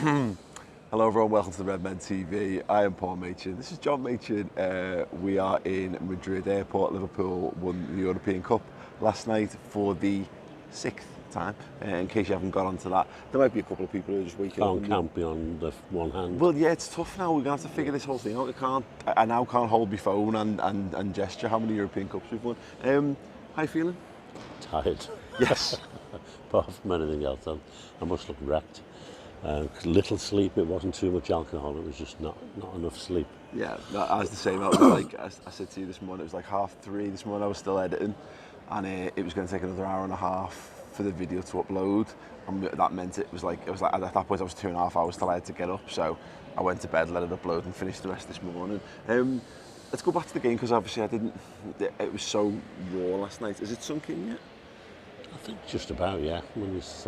Hello everyone, welcome to the Redmen TV. I am Paul Machin. This is John Machin. We are in Madrid airport. Liverpool won the European Cup last night for the 6th time. In case you haven't got onto that, there might be a couple of people who are just waking up. Can't count beyond the one hand. Well, yeah, it's tough now. We're going to have to figure this whole thing out. I now can't hold my phone and gesture how many European Cups we've won. How you feeling? Tired. Yes. Apart from anything else, I must look wrecked. Little sleep, it wasn't too much alcohol, it was just not enough sleep. Yeah, I was the same. I was like, I said to you this morning, it was like 3:30 this morning. I was still editing, and it was going to take another hour and a half for the video to upload, and that meant it was like at that point I was 2.5 hours till I had to get up. So I went to bed, let it upload, and finished the rest this morning. Let's go back to the game because obviously it was so raw last night. Is it sunk in yet? I think just about, yeah. I mean, it's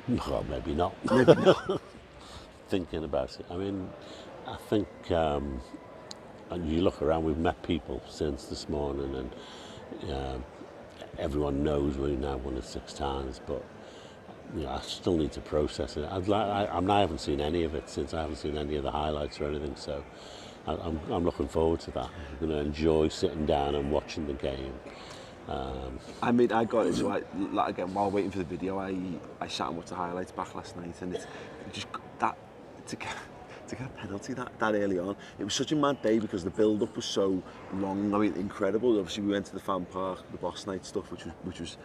well, maybe not. Maybe not. Thinking about it, I mean, I think, and you look around, we've met people since this morning, and everyone knows we now won it 6 times, but I still need to process it. I haven't seen any of it since. I haven't seen any of the highlights or anything, so I'm looking forward to that. I'm going to enjoy sitting down and watching the game. I mean, I got it, so again, while waiting for the video, I sat and watched the highlights back last night, and it's just that to get a penalty that early on. It was such a mad day because the build-up was so long. I mean, incredible. Obviously, we went to the fan park, the boss night stuff, which was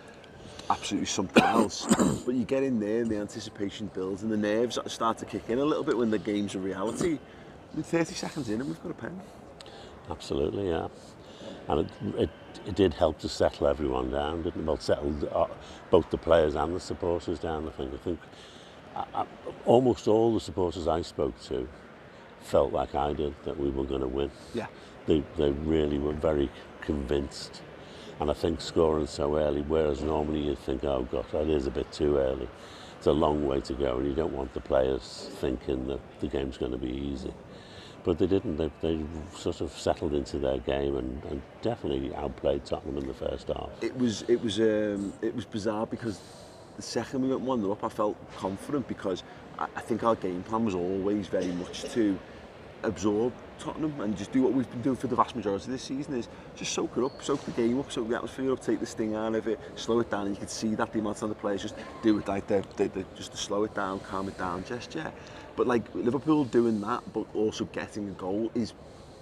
absolutely something else. But you get in there, and the anticipation builds, and the nerves start to kick in a little bit when the game's a reality. We're 30 seconds in, and we've got a pen. Absolutely, yeah. And it did help to settle everyone down, didn't it? Well, settled both the players and the supporters down, I think. Almost all the supporters I spoke to felt like I did, that we were going to win. Yeah. They really were very convinced. And I think scoring so early, whereas normally you'd think, oh gosh, that is a bit too early. It's a long way to go, and you don't want the players thinking that the game's going to be easy. But they didn't. They sort of settled into their game and definitely outplayed Tottenham in the first half. It was bizarre because the second we went 1-0 up, I felt confident because I think our game plan was always very much to absorb Tottenham and just do what we've been doing for the vast majority of this season, is just soak it up, soak the game up, soak the atmosphere up, take the sting out of it, slow it down. And you could see that the amount of the players just do it like they just to slow it down, calm it down gesture. But like Liverpool doing that, but also getting a goal is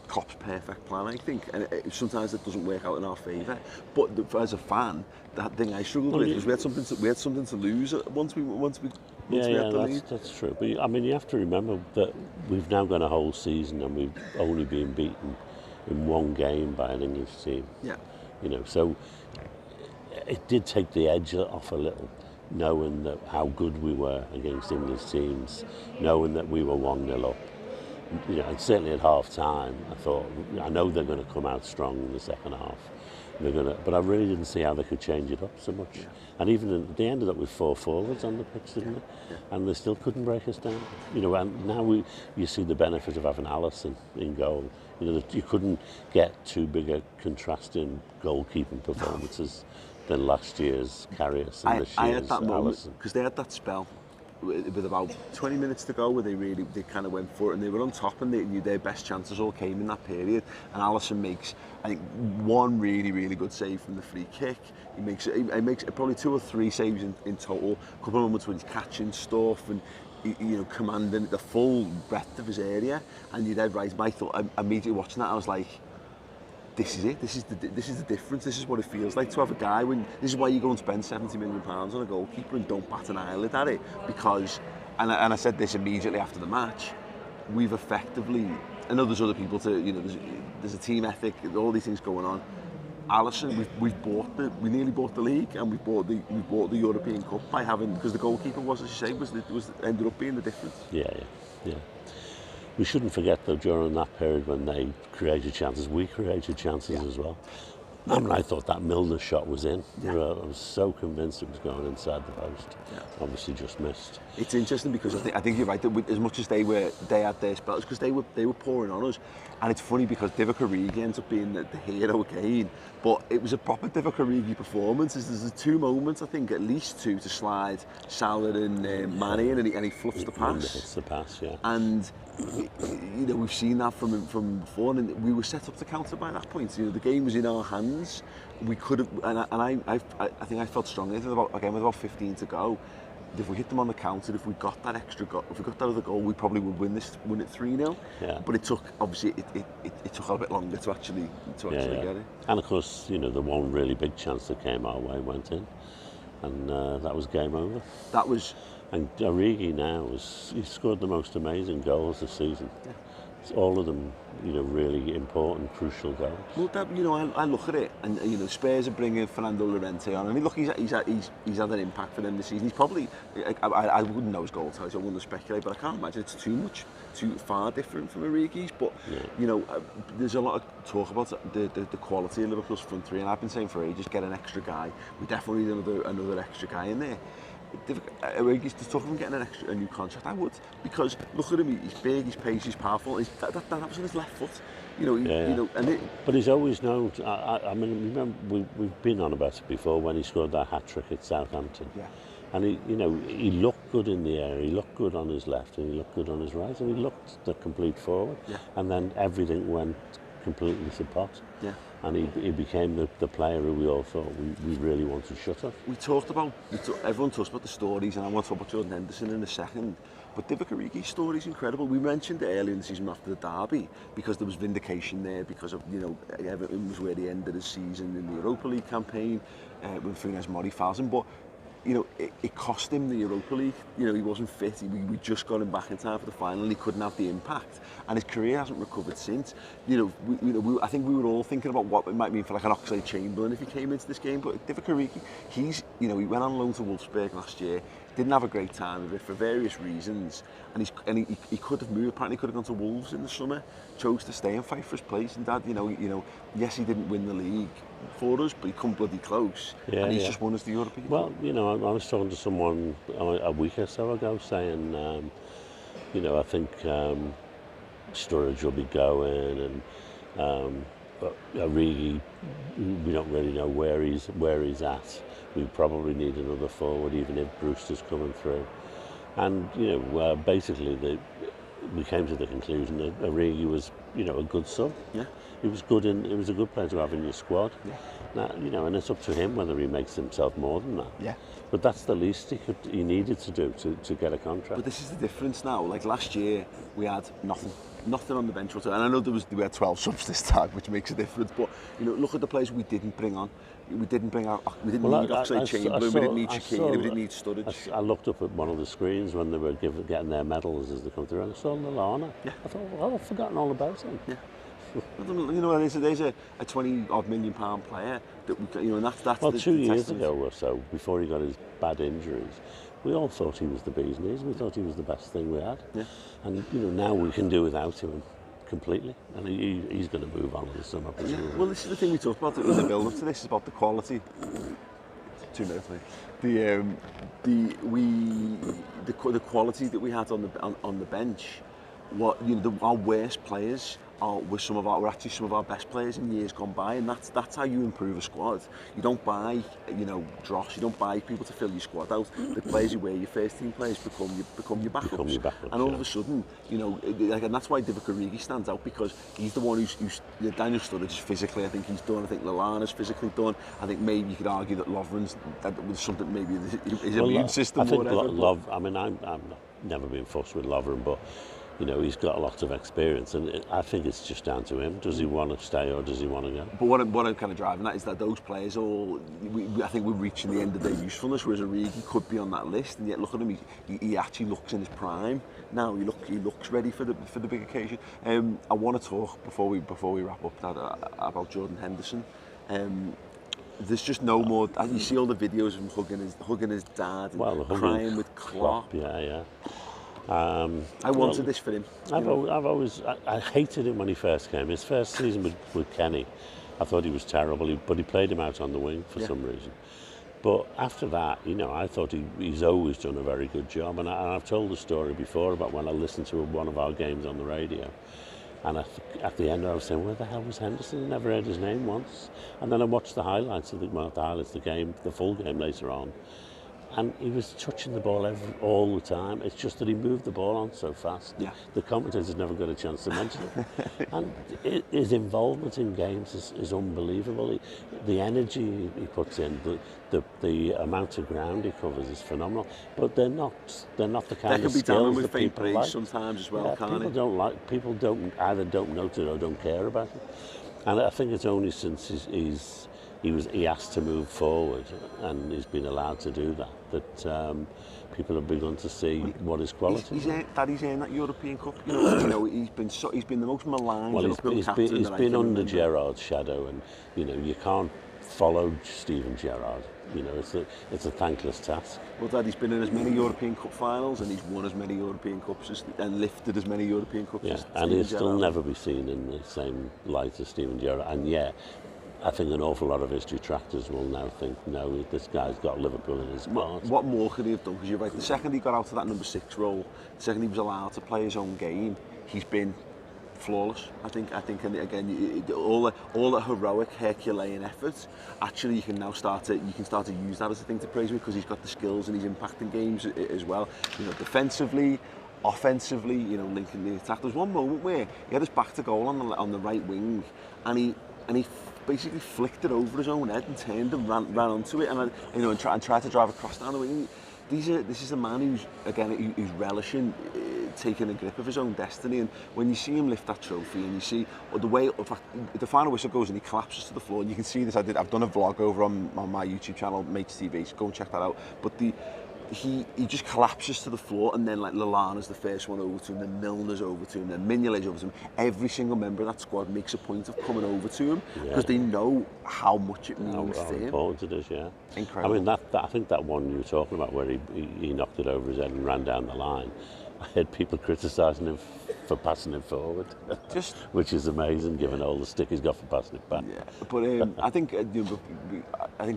Klopp's perfect plan, I think, and sometimes it doesn't work out in our favour. But as a fan, that thing I struggled with was we had something to lose once we had the lead. That's true. But I mean, you have to remember that we've now gone a whole season and we've only been beaten in one game by an English team. Yeah. So it did take the edge off a little, knowing that how good we were against English teams, knowing that we were 1-0 up. And certainly at half time, I thought, I know they're going to come out strong in the second half. But I really didn't see how they could change it up so much. Yeah. And even they ended up with 4 forwards on the pitch, didn't they? Yeah. And they still couldn't break us down. And now you see the benefit of having Alisson in goal. You couldn't get too big a contrasting goalkeeping performances than last year's Karius and this year's Alisson. I had that moment because they had that spell with about 20 minutes to go where they kind of went for it and they were on top, and they knew their best chances all came in that period. And Alisson makes, I think, one really, really good save from the free kick. He makes probably 2 or 3 saves in total. A couple of moments when he's catching stuff and commanding the full breadth of his area. And you're dead right. My thought immediately watching that, I was like, this is it. This is the difference. This is what it feels like to have a guy this is why you go and spend £70 million on a goalkeeper and don't bat an eyelid at it, because, and I said this immediately after the match, we've effectively, I know there's other people there's a team ethic, all these things going on. Alisson, we nearly bought the league, and we bought the European Cup by having, because the goalkeeper was, as you say, ended up being the difference. Yeah. We shouldn't forget, though, during that period when they created chances, we created chances as well. I mean, I thought that Milner shot was in. Yeah. I was so convinced it was going inside the post. Yeah. Obviously, just missed. It's interesting because I think you're right that as much as they had their spells, because they were pouring on us, and it's funny because Divock Origi ends up being the hero again, but it was a proper Divock Origi performance. There's two moments, I think, at least two, to slide Salah and Mane in, and he fluffs the pass. Hits the pass, yeah. And you know, we've seen that from before, and we were set up to counter by that point. You know, the game was in our hands. We could have, and I think I felt strongly. With about 15 to go, if we hit them on the counter, if we got that extra goal, if we got that other goal, we probably would win it 3-0. Yeah. But it took, obviously, it took a bit longer to actually get it. And of course, you know, the one really big chance that came our way went in, and that was game over. That was. And Origi now he scored the most amazing goals this season. Yeah. It's all of them, you know, really important, crucial goals. Well, you know, I look at it, and you know, Spurs are bringing Fernando Llorente on, and look, he's had an impact for them this season. He's probably, I wouldn't know his goal totals, I wouldn't speculate, but I can't imagine it's too far different from Origi's. But you know, there's a lot of talk about the quality of Liverpool's front three, and I've been saying for ages, get an extra guy. We definitely need another extra guy in there. Origi's to talk about getting a new contract. I would, because look at him. He's big, he's pacey, he's powerful. That was on his left foot. You know, you know, but he's always known. I mean, remember we've been on about it before when he scored that hat trick at Southampton. Yeah. And he looked good in the air. He looked good on his left, and he looked good on his right, and he looked the complete forward. Yeah. And then everything went completely to pot. Yeah. And he became the player who we all thought we really wanted to shut off. Everyone talks about the stories, and I want to talk about Jordan Henderson in a second. But Divock Origi's story is incredible. We mentioned it earlier in the season after the derby because there was vindication there because of, you know, Everton was where he ended his season in the Europa League campaign when Funes Mori fouls him. But you know, it cost him the Europa League. You know, he wasn't fit. We just got him back in time for the final, and he couldn't have the impact. And his career hasn't recovered since. You know, I think we were all thinking about what it might mean for like an Oxlade-Chamberlain if he came into this game. But Divock Origi, he went on loan to Wolfsburg last year. Didn't have a great time of it for various reasons, and he could have moved. Apparently, he could have gone to Wolves in the summer. Chose to stay and fight for his place. And Dad, you know, yes, he didn't win the league for us, but he come bloody close, and he's just won us the European. Well, you know, I was talking to someone a week or so ago saying, you know, I think Sturridge will be going, and but Origi, we don't really know where he's at. We probably need another forward, even if Brewster's coming through. And you know, basically, we came to the conclusion that Origi was, you know, a good sub. Yeah. He was good it was a good player to have in your squad. Yeah. Now, you know, and it's up to him whether he makes himself more than that. Yeah. But that's the least he needed to do to get a contract. But this is the difference now. Like last year, we had nothing on the bench whatsoever. And I know we had 12 subs this time, which makes a difference. But you know, look at the players we didn't bring on. We didn't need Oxlade-Chamberlain, we didn't need Shaqiri, we didn't need Sturridge. I looked up at one of the screens when they were getting their medals as they come through, and I saw Lallana. Yeah. I thought, well, I've forgotten all about him. Yeah. You know, there's a £20-odd million player that we, you know, and that's well, 2 years ago or so, before he got his bad injuries, we all thought he was the bee's knees. We thought he was the best thing we had. Yeah. And you know, now we can do without him completely, and he's going to move on in the summer. Yeah. Well, this is the thing we talked about in the build-up to this, is about the quality. 2 minutes, mate. The quality that we had on the bench. What, you know, our worst players were actually some of our best players in years gone by, and that's how you improve a squad. You don't buy, you know, dross. You don't buy people to fill your squad out. The players who were your first team players become your backups. And all of a sudden, you know, and that's why Divock Origi stands out, because he's the one who's Daniel Sturridge is physically, I think he's done. I think Lallana's physically done. I think maybe you could argue that Lovren's was something, maybe his immune system. I think or whatever. I mean, I'm never been fussed with Lovren, but you know, he's got a lot of experience, and I think it's just down to him. Does he want to stay or does he want to go? But what I'm kind of driving at is that those players I think we're reaching the end of their usefulness, whereas Origi could be on that list, and yet look at him, he actually looks in his prime now. He looks ready for the big occasion. I want to talk before we wrap up about Jordan Henderson. There's just no more. You see all the videos of him hugging his dad, and crying with Klopp. Yeah. I wanted this for him. I hated him when he first came. His first season with Kenny, I thought he was terrible, but he played him out on the wing for some reason. But after that, I thought he's always done a very good job. And I've told the story before about when I listened to one of our games on the radio. And at the end, I was saying, where the hell was Henderson? I never heard his name once. And then I watched the highlights of the full game later on. And he was touching the ball all the time. It's just that he moved the ball on so fast. Yeah. The commentators never got a chance to mention it. And his involvement in games is unbelievable. The energy he puts in, the amount of ground he covers is phenomenal. But they're not the kind of skills that people like. Sometimes as well, can't People either don't notice it or don't care about it. And I think it's only since he asked to move forward, and he's been allowed to do that people have begun to see what his quality is. He's earned that European Cup. He's been the most maligned. Well, he's been under Gerrard's shadow, and you can't follow Steven Gerrard. It's a thankless task. Well, Dad, he's been in as many European Cup finals, and he's won as many European Cups and lifted as many European Cups. Yeah, and he'll still never be seen in the same light as Steven Gerrard. And I think an awful lot of his detractors will now think, no, this guy's got Liverpool in his heart. What more could he have done? Because you're right, the second he got out of that number 6 role, the second he was allowed to play his own game, he's been flawless. I think, and again, all the heroic Herculean efforts. Actually, you can start to use that as a thing to praise him, because he's got the skills and he's impacting games as well. Defensively, offensively, linking the attack. There was one moment where he had his back to goal on the right wing, and he basically flicked it over his own head and turned and ran onto it, and tried to drive across down the wing. This is a man who's relishing taking a grip of his own destiny. And when you see him lift that trophy, and you see the way, in fact, the final whistle goes and he collapses to the floor, and you can see this. I've done a vlog over on my YouTube channel, Mates TV, so go and check that out. But he just collapses to the floor, and then Lallana's the first one over to him, then Milner's over to him, then Mignolet's over to him. Every single member of that squad makes a point of coming over to him, because they know how much it means to him. How important it is, yeah. Incredible. I mean, I think that one you were talking about where he knocked it over his head and ran down the line, I heard people criticising him for passing it forward, which is amazing given all the stick he's got for passing it back. Yeah, but I think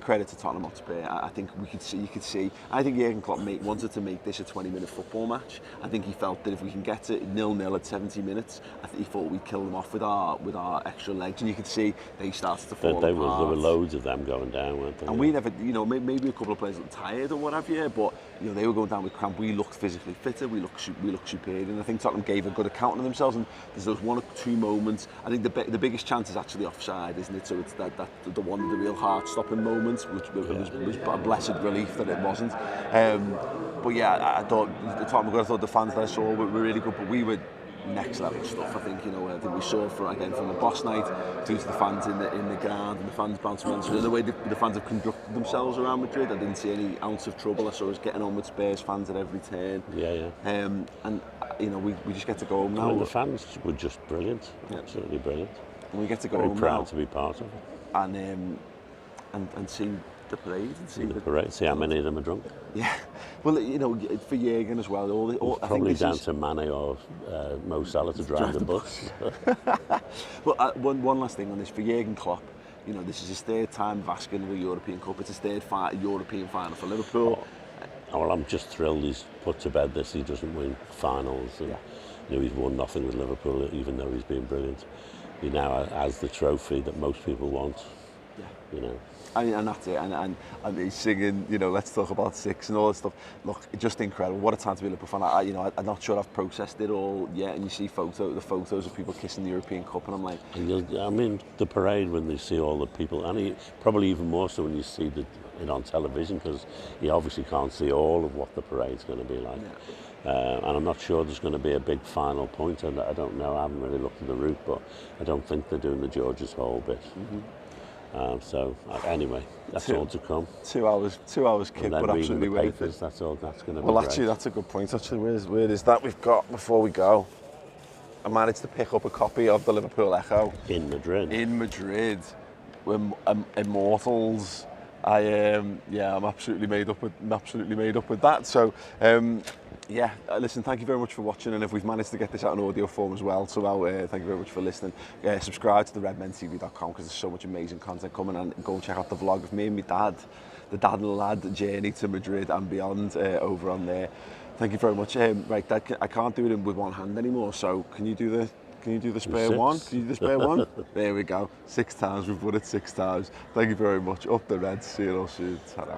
credit to Tottenham Hotspur. I think you could see. I think Jurgen Klopp wanted to make this a 20-minute football match. I think he felt that if we can get to 0-0 at 70 minutes, he thought we'd kill them off with our extra legs, and you could see they started to fall apart. There were loads of them going down, weren't there? And we never, maybe a couple of players looked tired or what have you, but they were going down with cramp. We looked physically fitter. We looked superior, and I think Tottenham gave a good account of themselves. And there's those one or two moments. I think the biggest chance is actually offside, isn't it? So it's the one of the real heart-stopping moments, which was a blessed relief that it wasn't. But yeah, I thought the fans that I saw were really good, but we were next level stuff. I think I think we saw from the boss night through to the fans in the ground, and the fans bouncing around. So the way the fans have conducted themselves around Madrid, I didn't see any ounce of trouble. I saw us getting on with Spurs fans at every turn. And we just get to go home now. I mean, the fans were just brilliant, absolutely brilliant. And we get to go Very home proud now to be part of it. And see the parade and see how many of them are drunk. Yeah, well, for Jurgen as well. Probably down to Mane or Mo Salah to drive the bus. Well, one last thing on this for Jurgen Klopp. This is his third time asking the European Cup. It's his third European final for Liverpool. Well, I'm just thrilled he's put to bed this. He doesn't win finals, and he's won nothing with Liverpool, even though he's been brilliant. He now has the trophy that most people want. And that's it, and he's singing, let's talk about 6 and all that stuff. Look, just incredible. What a time to be a Liverpool fan. I'm not sure I've processed it all yet, and you see the photos of people kissing the European Cup, and I'm like... the parade, when they see all the people, and probably even more so when you see it on television, because you obviously can't see all of what the parade's going to be like. And I'm not sure there's going to be a big final point. I don't know, I haven't really looked at the route, but I don't think they're doing the George's Hall bit. Anyway, that's all to come. 2 hours kid, but absolutely worth it. That's going to be Well, actually, that's a good point. Actually, where is that we've got before we go? I managed to pick up a copy of the Liverpool Echo in Madrid. We're immortals. I'm absolutely made up with that. So Yeah, listen, thank you very much for watching, and if we've managed to get this out in audio form as well, so thank you very much for listening. Subscribe to the redmentv.com because there's so much amazing content coming, and go and check out the vlog of me and my dad, the dad and lad journey to Madrid and beyond over on there. Thank you very much. Right, Dad, I can't do it with one hand anymore, so can you do the spare one? Can you do the spare one? There we go. 6 times, we've won it 6 times. Thank you very much. Up the Reds. See you all soon. Ta-ra.